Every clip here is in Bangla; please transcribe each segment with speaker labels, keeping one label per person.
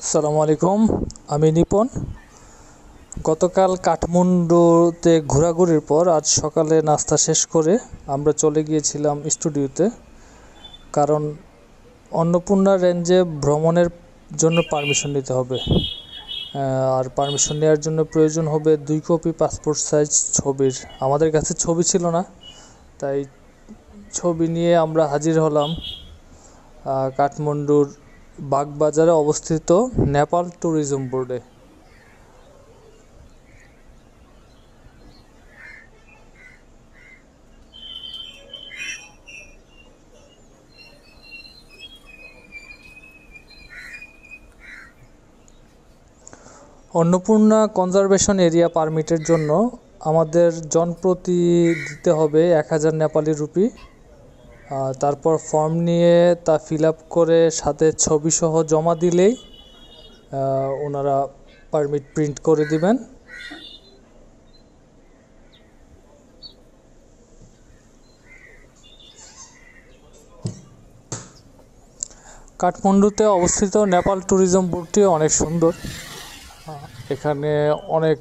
Speaker 1: আসসালামু আলাইকুম। আমি নিপন। গতকাল কাঠমান্ডুতে ঘোরাঘুরির পর আজ সকালে নাস্তা শেষ করে আমরা চলে গিয়েছিলাম স্টুডিওতে। কারণ অন্নপূর্ণা রেঞ্জে ভ্রমণের জন্য পারমিশন নিতে হবে। আর পারমিশন নেওয়ার জন্য প্রয়োজন হবে 2 কপি পাসপোর্ট সাইজ ছবির। আমাদের কাছে ছবি ছিল না, তাই ছবি নিয়ে আমরা হাজির হলাম কাঠমান্ডুর বাগবাজারে অবস্থিত নেপাল ট্যুরিজম বোর্ডে। অন্নপূর্ণা কনজারভেশন এরিয়া পারমিটের জন্য আমাদের জনপ্রতি দিতে হবে 1000 নেপালি রুপি। তারপর ফর্ম নিয়ে তা ফিল আপ করে সাথে ছবিসহ জমা দিলেই ওনারা পারমিট প্রিন্ট করে দিবেন। কাঠমান্ডুতে অবস্থিত নেপাল ট্যুরিজম বোর্ডটি অনেক সুন্দর। এখানে অনেক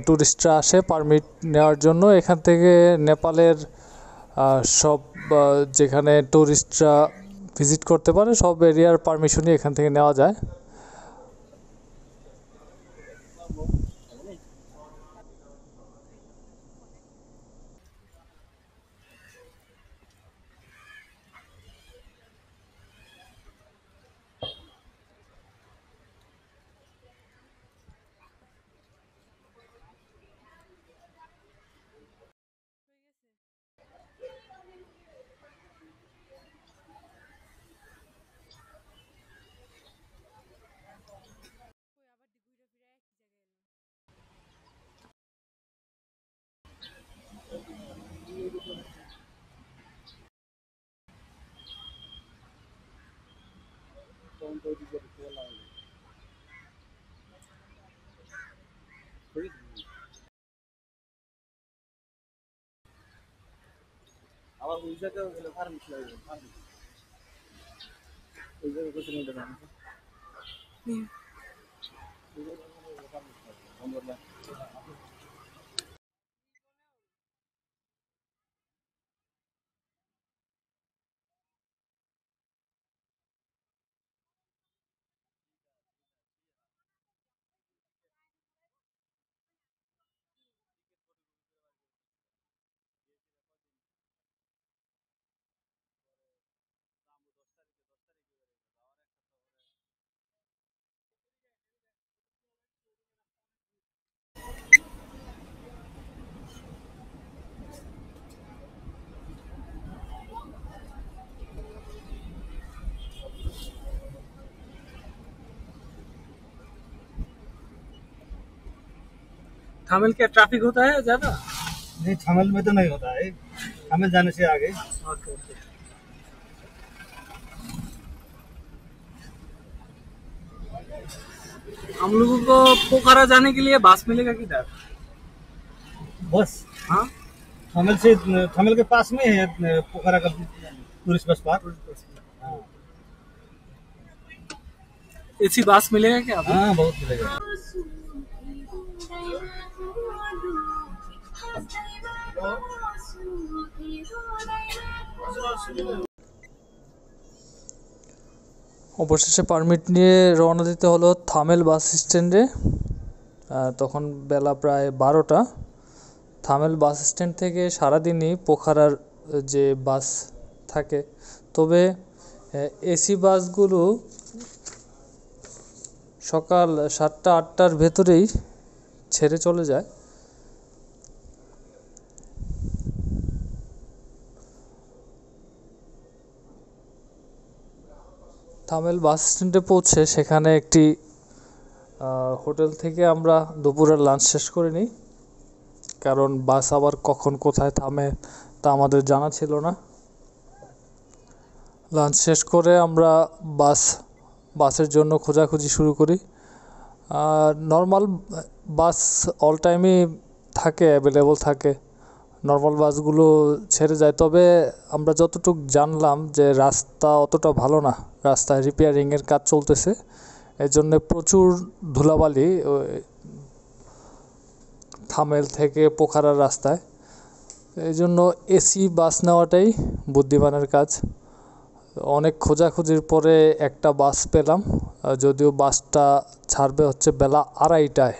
Speaker 1: ট্যুরিস্টরা আসে পারমিট নেওয়ার জন্য। এখান থেকে নেপালের সব যেখানে ট্যুরিস্টরা ভিজিট করতে পারে সব এরিয়ার পারমিশনই এখান থেকে নেওয়া যায়।
Speaker 2: আবার ওই জায়গায় গেলে ফার্মেসি লাগবে ওই জায়গায় কোথায় নিতে পারবো थामिल क्या ट्रैफिक होता है ज्यादा?
Speaker 3: नहीं, थामिल में तो नहीं होता है। थामिल जाने से आगे।
Speaker 2: Okay okay. हम लोगों को पोखरा जाने के लिए बस मिलेगा किधर?
Speaker 3: बस
Speaker 2: हाँ
Speaker 3: थामिल के पास में है पोखरा का tourist bus park.
Speaker 2: AC bus मिलेगा क्या?
Speaker 3: हाँ, बहुत मिलेगा।
Speaker 1: অবশেষে পারমিট নিয়ে রওনা দিতে হলো থামেল বাস স্ট্যান্ডে। তখন বেলা প্রায় 12টা। থামেল বাস স্ট্যান্ড থেকে সারাদিনই পোখারার যে বাস থাকে, তবে এসি বাসগুলো সকাল 7টা-8টার ভেতরেই ছেড়ে চলে যায়। থামেল বাস স্ট্যান্ডে পৌঁছে সেখানে একটি হোটেল থেকে আমরা দুপুরের লাঞ্চ শেষ করে নিই। কারণ বাস আবার কখন কোথায় থামে তা আমাদের জানা ছিল না। লাঞ্চ শেষ করে আমরা বাসের জন্য খোঁজাখুঁজি শুরু করি। নর্মাল বাস অল টাইমই থাকে, অ্যাভেলেবল থাকে। নর্মাল বাসগুলো ছেড়ে যায়, তবে আমরা যতটুকু জানলাম যে রাস্তা অতটা ভালো না, রাস্তায় রিপেয়ারিংয়ের কাজ চলতেছে, এই জন্য প্রচুর ধুলাবালি থামেল থেকে পোখারার রাস্তায়। এই জন্য এসি বাস নেওয়াটাই বুদ্ধিমানের কাজ। অনেক খোঁজাখুঁজির পরে একটা বাস পেলাম, যদিও বাসটা ছাড়বে হচ্ছে বেলা 2:30টায়।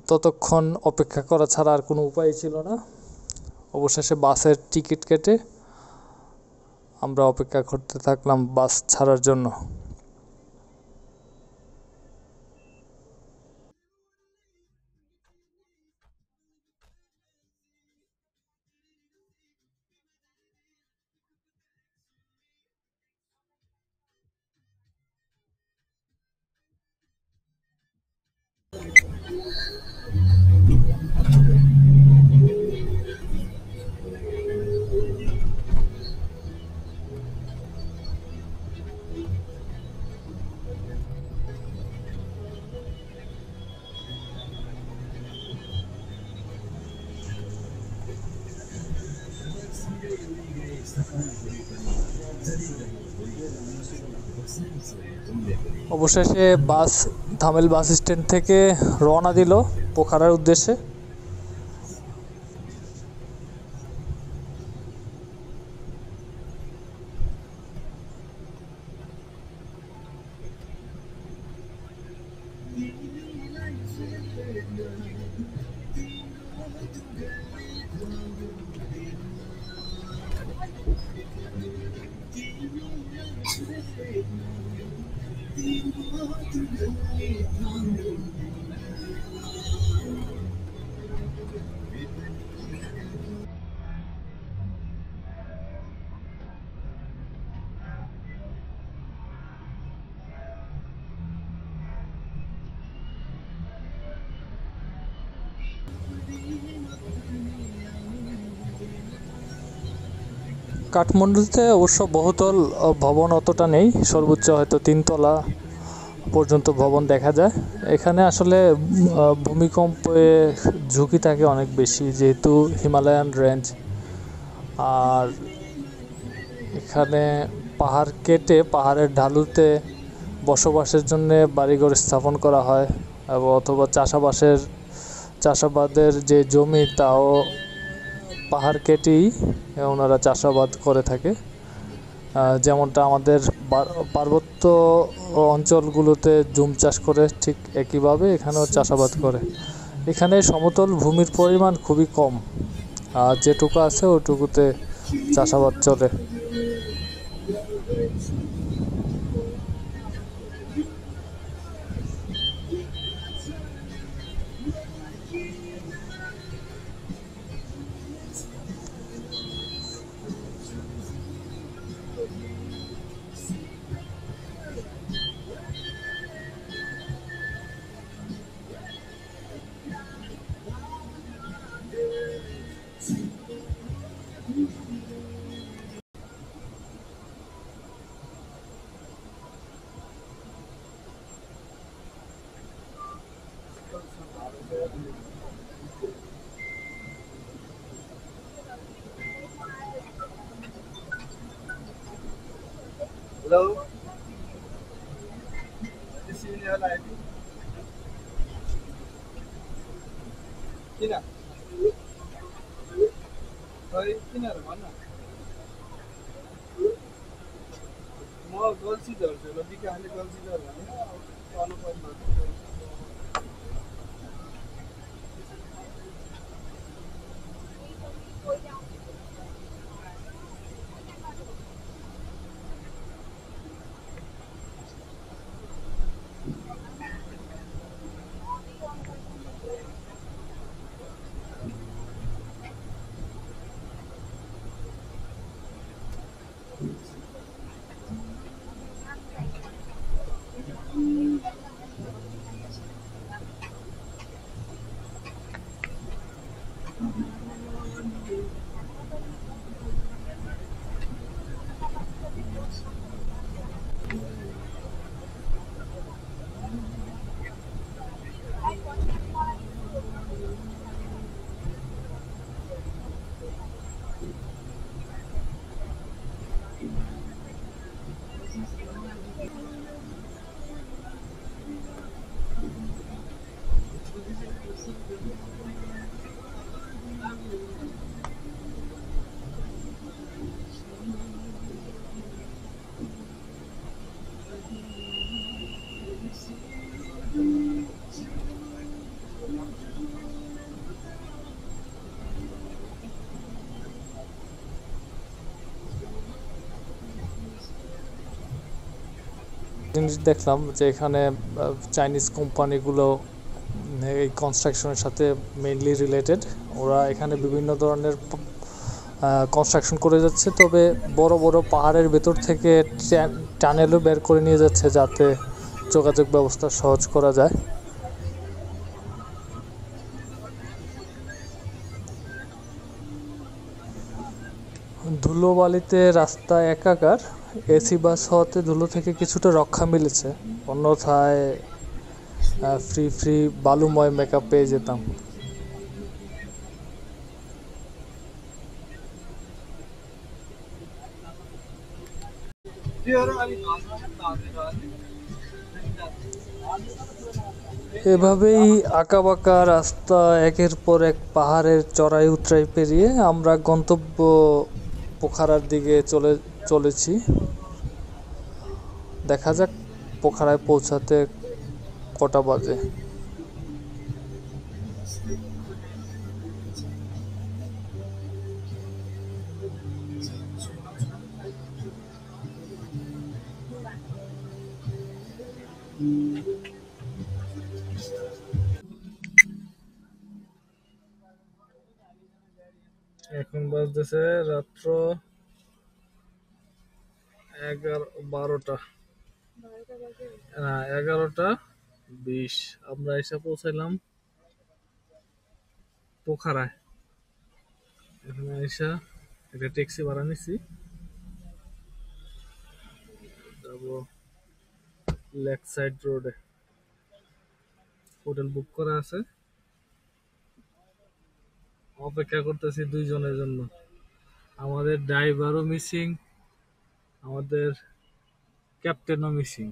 Speaker 1: ততক্ষণ অপেক্ষা করা ছাড়া আর কোনো উপায় ছিল না। অবশেষে বাসের টিকিট কেটে আমরা অপেক্ষা করতে থাকলাম বাস ছাড়ার জন্য। অবশেষে বাস থামেল বাস স্ট্যান্ড থেকে রওনা দিল পোখারার উদ্দেশ্যে। কাঠমান্ডুতে অবশ্য বহুতল ভবন অতটা নেই, সর্বোচ্চ হয়তো 3 তলা পর্যন্ত ভবন দেখা যায়। এখানে আসলে ভূমিকম্পে ঝুঁকি থাকে অনেক বেশি, যেহেতু হিমালয়ান রেঞ্জ। আর এখানে পাহাড় কেটে পাহাড়ের ঢালুতে বসবাসের জন্য বাড়িঘর স্থাপন করা হয়, এবং অথবা চাষাবাদের যে জমি তাও পাহাড় কেটেই ওনারা চাষাবাদ করে থাকে। যেমনটা আমাদের পার্বত্য অঞ্চলগুলোতে জুম চাষ করে, ঠিক একইভাবে এখানেও চাষাবাদ করে। এখানে সমতল ভূমির পরিমাণ খুবই কম, আর যেটুকু আছে ওটুকুতে চাষাবাদ চলে।
Speaker 3: Hello. This is your life. Kina. Sorry, kina ro mana? Mo golsi dor se lobi ka hale golsi dor na. Ano pa ma?
Speaker 1: জিনিস দেখলাম যে এখানে চাইনিজ কোম্পানিগুলো এই কনস্ট্রাকশনের সাথে মেইনলি রিলেটেড। ওরা এখানে বিভিন্ন ধরনের কনস্ট্রাকশন করে যাচ্ছে, তবে বড় বড় পাহাড়ের ভেতর থেকে টানেলও বের করে নিয়ে যাচ্ছে যাতে যোগাযোগ ব্যবস্থা সহজ করা যায়। ধুলোবালিতে রাস্তা একাকার, এসি বাস হওয়াতে ধুলো থেকে কিছুটা রক্ষা মিলেছে, অন্যথায় ফ্রি ফ্রি বালুময় মেকআপ পেয়ে যেতাম। এভাবেই আঁকাবাঁকা রাস্তা একের পর এক পাহাড়ের চড়াই উতরাই পেরিয়ে আমরা গন্তব্য পোখারার দিকে চলেছি। দেখা যাক পোখারায় পৌঁছাতে কটা বাজে।
Speaker 3: এখন বাজতেছে রাত্র 12টা, না 11টা 20। আমরা এসে পৌঁছাইলাম পোখারায়। এখানে এসে একটা ট্যাক্সি ভাড়া নিছি, যাবো লেক সাইড রোডে। হোটেল বুক করা আছে, অপেক্ষা করতেছি 2 জনের জন্য। আমাদের ড্রাইভারও মিসিং, আমাদের ক্যাপ্টেনও মিসিং।